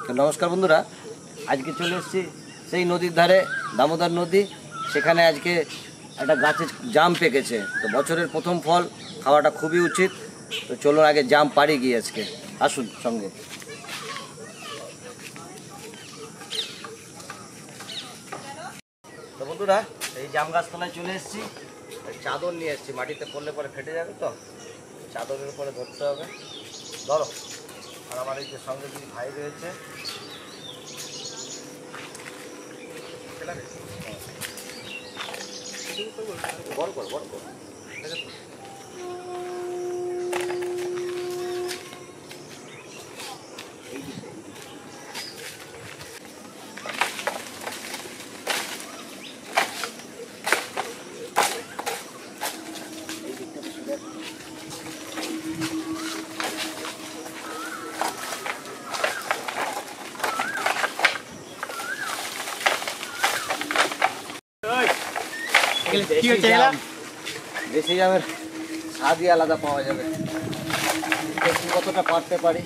তো নমস্কার বন্ধুরা, আজকে চলে এসেছি সেই নদীর ধারে, দামোদর নদী। সেখানে আজকে একটা গাছে জাম পেকেছে। তো বছরের প্রথম ফল, খাওয়াটা খুবই উচিত। তো চলুন আগে জাম পাড়ি গিয়ে আজকে, আসুন সঙ্গে। তো বন্ধুরা, এই জাম গাছতলায় চলে এসেছি। চাদর নিয়ে এসেছি, মাটিতে পড়লে পরে ফেটে যাবে, তো চাদরের উপরে ধরতে হবে। ধরো। আর আমার এই যে সঙ্গে দুই ভাই রয়েছে, বল কর বল কর। দেশি জামের স্বাদই আলাদা পাওয়া যাবে। দেখি কতটা পারতে পারি।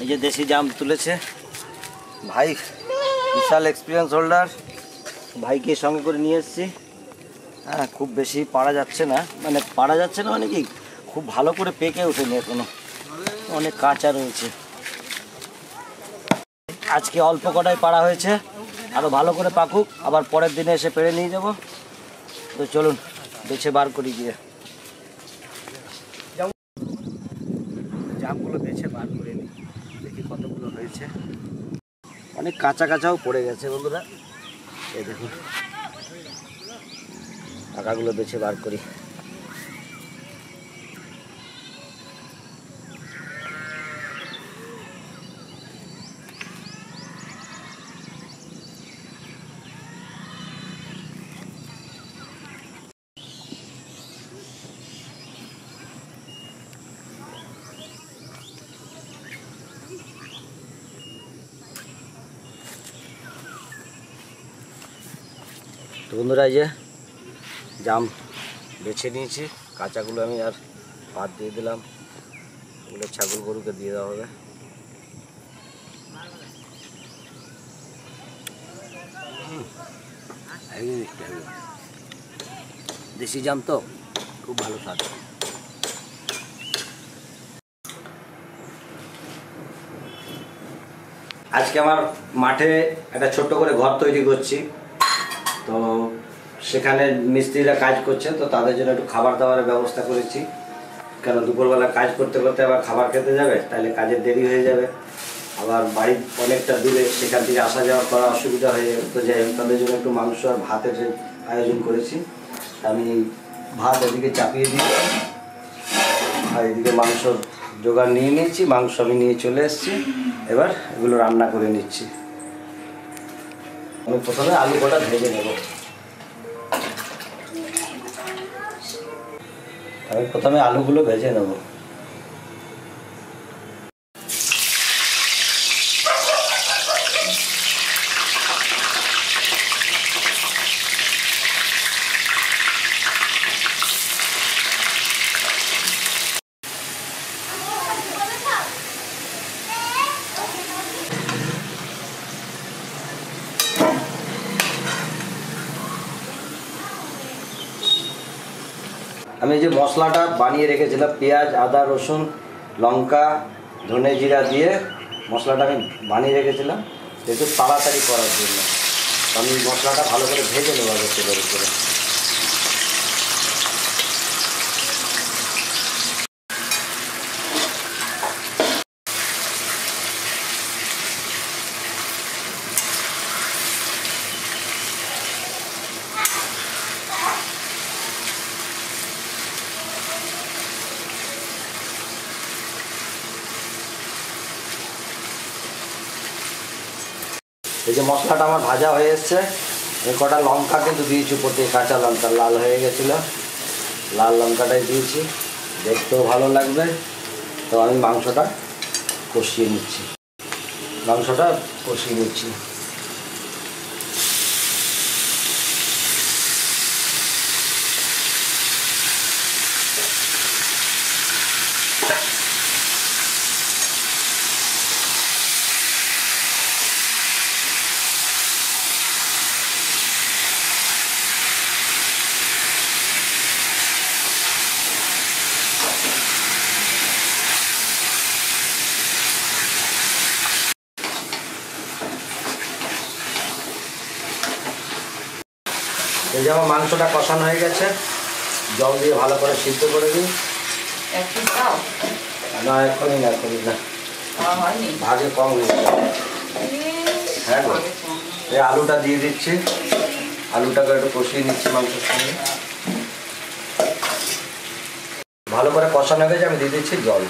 এই যে দেশি জাম তুলেছে ভাই, বিশাল এক্সপিরিয়েন্স হোল্ডার, ভাইকে সঙ্গে করে নিয়ে এসেছি। হ্যাঁ, খুব বেশি পারা যাচ্ছে না, মানে কি খুব ভালো করে পেকে ওঠেনি এখনো, অনেক কাঁচা রয়েছে। আজকে অল্প কটাই পাড়া হয়েছে, আরও ভালো করে পাকুক, আবার পরের দিনে এসে পেড়ে নিয়ে যাব। তো চলুন বেছে বার করি গিয়ে। জামগুলো বেছে বার করে নিই, দেখি কতগুলো হয়েছে। অনেক কাঁচা কাঁচাও পড়ে গেছে বন্ধুরা, এই দেখুন। পাকাগুলো বেছে বার করি। তো বন্ধুরা, এই যে জাম বেছে নিয়েছি, কাঁচাগুলো আমি আর বাদ দিয়ে দিলাম, এগুলো ছাগল গরুকে দিয়ে দেওয়া হবে। দেশি জাম তো খুব ভালো স্বাদ। আজকে আমার মাঠে একটা ছোট্ট করে ঘর তৈরি করছি, তো সেখানে মিস্ত্রিরা কাজ করছে, তো তাদের জন্য একটু খাবার দাবারের ব্যবস্থা করেছি। কেন দুপুরবেলা কাজ করতে করতে আবার খাবার খেতে যাবে, তাহলে কাজের দেরি হয়ে যাবে, আবার বাড়ি অনেকটা দূরে, সেখান থেকে আসা যাওয়া করা অসুবিধা হয়ে যাবে। তো যাই হোক, তাদের জন্য একটু মাংস আর ভাতের আয়োজন করেছি। আমি ভাত এদিকে চাপিয়ে দিয়েছি, আর এদিকে মাংস জোগাড় নিয়ে নিয়েছি। মাংস আমি নিয়ে চলে এসেছি, এবার এগুলো রান্না করে নিচ্ছি। আমি প্রথমে আলু কটা ভেজে নেব। আলুগুলো ভেজে নেব। আমি যে মশলাটা বানিয়ে রেখেছিলাম, পেঁয়াজ, আদা, রসুন, লঙ্কা, ধনে জিরা দিয়ে মশলাটা আমি বানিয়ে রেখেছিলাম একটু তাড়াতাড়ি করার জন্য। আমি মশলাটা ভালো করে ভেজে নেব আগে তেলের উপরে। এই যে মশলাটা আমার ভাজা হয়ে এসছে, এই কটা লঙ্কা কিন্তু দিয়েছি উপর থেকে, কাঁচা লঙ্কা লাল হয়ে গেছিলো, লাল লঙ্কাটাই দিয়েছি, দেখতেও ভালো লাগবে। তো আমি মাংসটা কষিয়ে নিচ্ছি। এই যে আমার মাংসটা কষানো হয়ে গেছে, জল দিয়ে ভালো করে সিদ্ধ করে দিই। না এখনই না, ভাগে কম হয়ে যাবে। হ্যাঁ গো, এই আলুটা দিয়ে দিচ্ছি, আলুটাকে একটু কষিয়ে নিচ্ছি মাংসের সঙ্গে। ভালো করে কষানো হয়ে গেছে, আমি দিয়ে দিচ্ছি জল।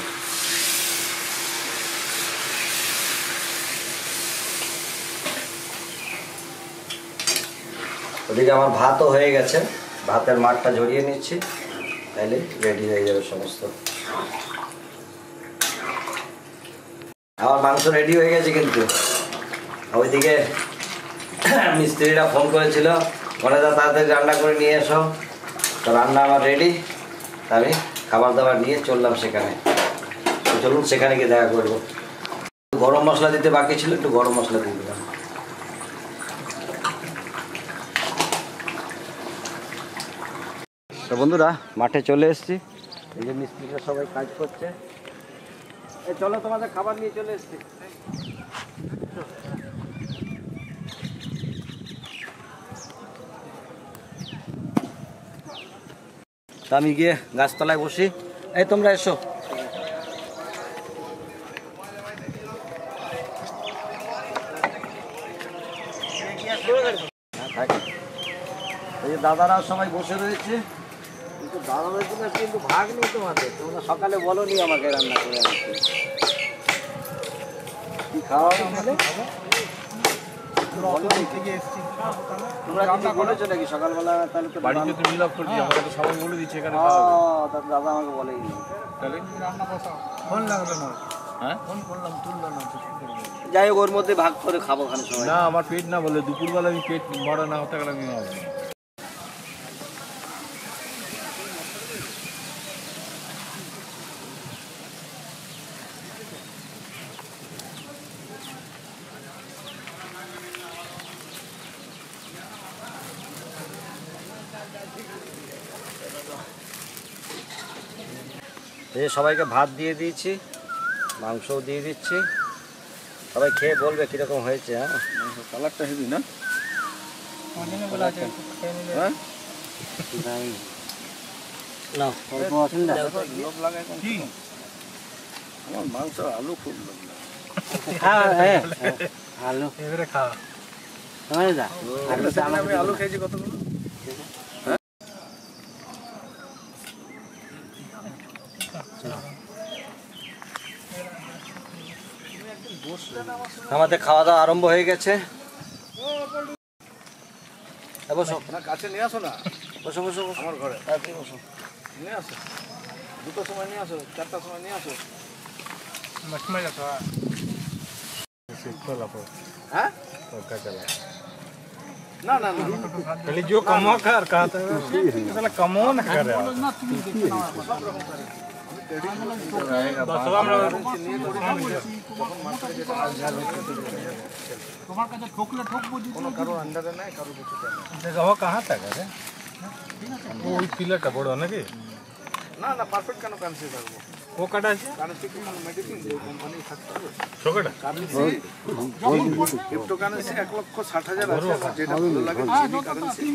ওদিকে আমার ভাতও হয়ে গেছে, ভাতের মাঠটা ঝরিয়ে নিচ্ছি, তাহলে রেডি হয়ে যাবে সমস্ত। আমার মাংস রেডি হয়ে গেছে, কিন্তু ওইদিকে মিস্ত্রিরা ফোন করেছিল, দা তাড়াতাড়ি রান্না করে নিয়ে এসো। তো রান্না আমার রেডি, আমি খাবার দাবার নিয়ে চললাম সেখানে। তো চলুন সেখানে গিয়ে দেখা করবো। গরম মশলা দিতে বাকি ছিল, একটু গরম মশলা দিয়ে দিলাম। তো বন্ধুরা, মাঠে চলে এসেছি, এই যে মিস্ত্রিরা সবাই কাজ করছে। এই চলো, তোমাদের খাবার নিয়ে চলে এসেছি। তা আমি গিয়ে গাছতলায় বসি। এই তোমরা এসো। এই যে দাদারা সবাই বসে রয়েছে, কিন্তু দাদাদের জন্য কিন্তু ভাগ নেই তোমাদের। তোমরা সকালে বলোনি আমাকে রান্না করে আনতে। কি খাওয়া আমাদের? তোমরা কি বলেছো নাকি সকালবেলা? তাহলে তো বাড়িতে তো মিলাপ করবি, আমাকে তো সবাই বলে দিচ্ছে এখানে খাওয়া হবে। দাদা আমাকে বলেনি, তাহলে রান্না বসাও। ফোন লাগলো না? হ্যাঁ ফোন করলাম, তুললো না। যাই হোক, ওর মধ্যে ভাগ করে খাবো খানে সবাই। না আমার পেট না বলে, দুপুরবেলা আমি পেট ভরা না হতে গেলে আমি হবে না। এই সবাইকে ভাত দিয়ে দিয়েছি, মাংসও দিয়ে দিচ্ছি। সবাই খেয়ে বলবে কীরকম হয়েছে। হ্যাঁ, কালারটা হেভি না? আমার মাংস আলু খুব আলু এবারে খাওয়া। আমি আলু খেয়েছি কতগুলো। আমাদের খাওয়া দাওয়া আরম্ভ হয়ে গেছে। বসো না, কাছে নিয়ে আসো না। বসো বসো আমার ঘরে, বসো নিয়ে আসো। 2টার সময় নিয়ে আসো, 4টার সময় নিয়ে আসো। হ্যাঁ ना ना ना पहले जो कमो कर कहा था साला कमो ना कर रहा दसवा আমরা তোমার কাছে ঠকলে ঠক বুঝি কোন কারো আন্ডারে নাই কারো কিছুতে না জায়গা कहां तक है ওই পিলারটা বড় নাকি না না পারফেক্ট কেন কানসি থাকবো ও কাটা আছে কানসি কি মেডিসিন যে কোম্পানি থাকতে হবে ছোকটা কানসি ক্রিপ্টোকারেন্সি 1,60,000 আছে যেটা ভালো লাগে সেই কারেন্সি